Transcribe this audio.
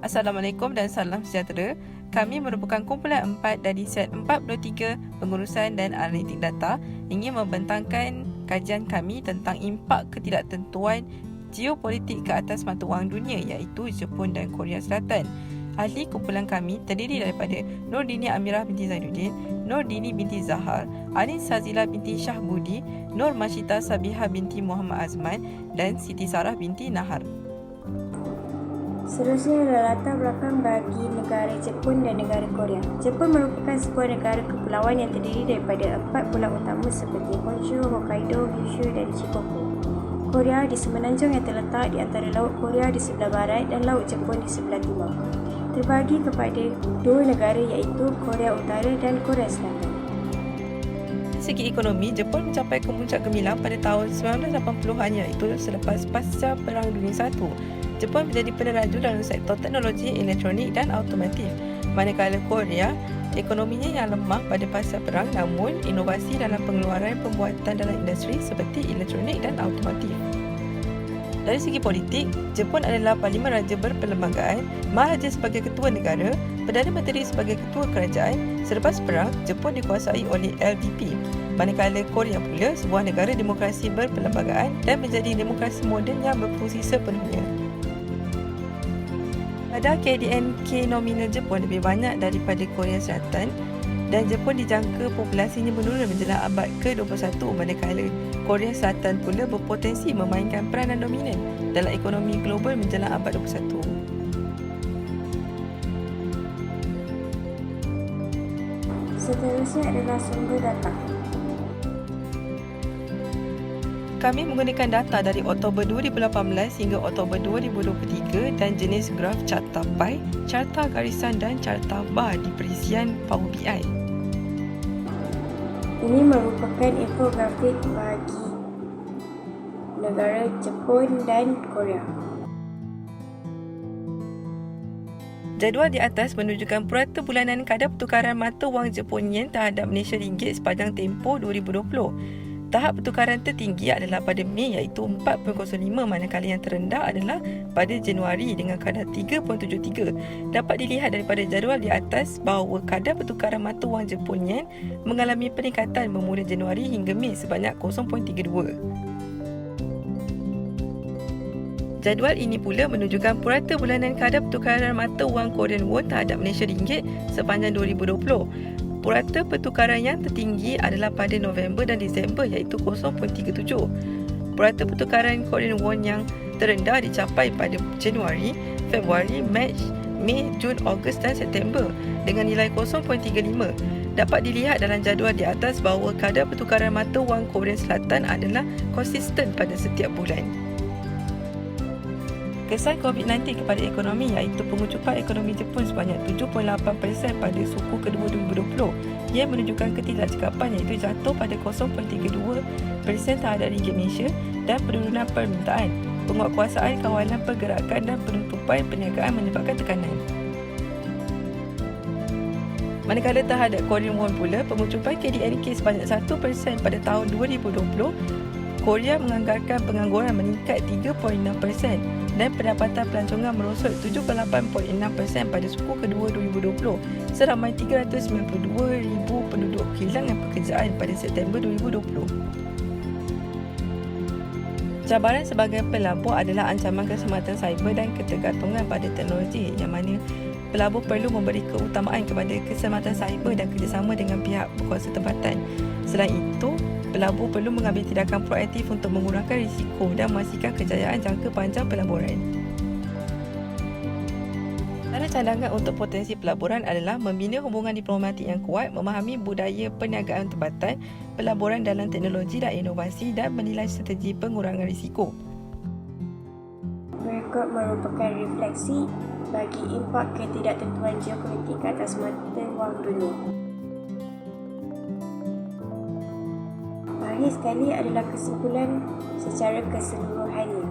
Assalamualaikum dan salam sejahtera. Kami merupakan kumpulan 4 dari set 43 pengurusan dan analitik data ingin membentangkan kajian kami tentang impak ketidaktentuan geopolitik ke atas mata wang dunia iaitu Jepun dan Korea Selatan. Ahli kumpulan kami terdiri daripada Nurdini Amirah binti Zainuddin, Nurdini binti Zahar, Anin Sazila binti Syahbudi, Nur Mashita Sabiha binti Muhammad Azman dan Siti Sarah binti Nahar. Seterusnya adalah latar belakang bagi negara Jepun dan negara Korea. Jepun merupakan sebuah negara kepulauan yang terdiri daripada 4 pulau utama seperti Honshu, Hokkaido, Kyushu dan Shikoku. Korea di semenanjung yang terletak di antara Laut Korea di sebelah barat dan Laut Jepun di sebelah timur. Terbagi kepada dua negara iaitu Korea Utara dan Korea Selatan. Dari segi ekonomi, Jepun mencapai kemuncak gemilang pada tahun 1980-an iaitu selepas pasca Perang Dunia I. Jepun menjadi peneraju dalam sektor teknologi, elektronik dan automotif. Manakala Korea, ekonominya yang lemah pada pasca perang namun inovasi dalam pengeluaran pembuatan dalam industri seperti elektronik dan automotif. Dari segi politik, Jepun adalah Parlimen Raja berperlembagaan, Maharaja sebagai ketua negara, Perdana Menteri sebagai ketua kerajaan. Selepas perang, Jepun dikuasai oleh LDP. Manakala Korea pula sebuah negara demokrasi berperlembagaan dan menjadi demokrasi moden yang berfungsi sepenuhnya. Kadar KDNK nominal Jepun lebih banyak daripada Korea Selatan dan Jepun dijangka populasinya menurun menjelang abad ke-21 manakala Korea Selatan pula berpotensi memainkan peranan dominan dalam ekonomi global menjelang abad 21. Seterusnya adalah sumber data. Kami menggunakan data dari Oktober 2018 hingga Oktober 2023 dan jenis graf carta pie, carta garisan dan carta bar di perisian Power BI. Ini merupakan infografik bagi negara Jepun dan Korea. Jadual di atas menunjukkan purata bulanan kadar pertukaran mata wang Jepun Yen terhadap Malaysia Ringgit sepanjang tempoh 2020. Tahap pertukaran tertinggi adalah pada Mei iaitu 4.05 manakala yang terendah adalah pada Januari dengan kadar 3.73. Dapat dilihat daripada jadual di atas bahawa kadar pertukaran mata wang Jepun Yen mengalami peningkatan bermula Januari hingga Mei sebanyak 0.32. Jadual ini pula menunjukkan purata bulanan kadar pertukaran mata wang Korean Won terhadap Malaysia Ringgit sepanjang 2020. Purata pertukaran yang tertinggi adalah pada November dan Disember iaitu 0.37. Purata pertukaran Korean Won yang terendah dicapai pada Januari, Februari, Mac, Mei, Jun, Ogos dan September dengan nilai 0.35. Dapat dilihat dalam jadual di atas bahawa kadar pertukaran mata wang Korea Selatan adalah konsisten pada setiap bulan. Kesan COVID-19 kepada ekonomi iaitu pengucupan ekonomi Jepun sebanyak 7.8% pada suku kedua 2020 yang menunjukkan ketidakcekapan iaitu jatuh pada 0.32% terhadap ringgit Malaysia dan penurunan permintaan, penguatkuasaan kawalan pergerakan dan penutupan perniagaan menyebabkan tekanan. Manakala terhadap Korean Won pula, pengucupan KDNK sebanyak 1% pada tahun 2020, Korea menganggarkan pengangguran meningkat 3.6% dan pendapatan pelancongan merosot 78.6% pada suku kedua 2020 seramai 392,000 penduduk kehilangan pekerjaan pada September 2020. Cabaran sebagai pelabur adalah ancaman keselamatan cyber dan ketergantungan pada teknologi yang mana pelabur perlu memberi keutamaan kepada keselamatan cyber dan kerjasama dengan pihak berkuasa tempatan. Selain itu, pelabur perlu mengambil tindakan proaktif untuk mengurangkan risiko dan memastikan kejayaan jangka panjang pelaburan. Antara cadangan untuk potensi pelaburan adalah membina hubungan diplomatik yang kuat, memahami budaya perniagaan tempatan, pelaburan dalam teknologi dan inovasi dan menilai strategi pengurangan risiko. Berikut merupakan refleksi bagi impak ketidaktentuan geopolitik ke atas mata wang dunia. Akhir sekali adalah kesimpulan secara keseluruhannya.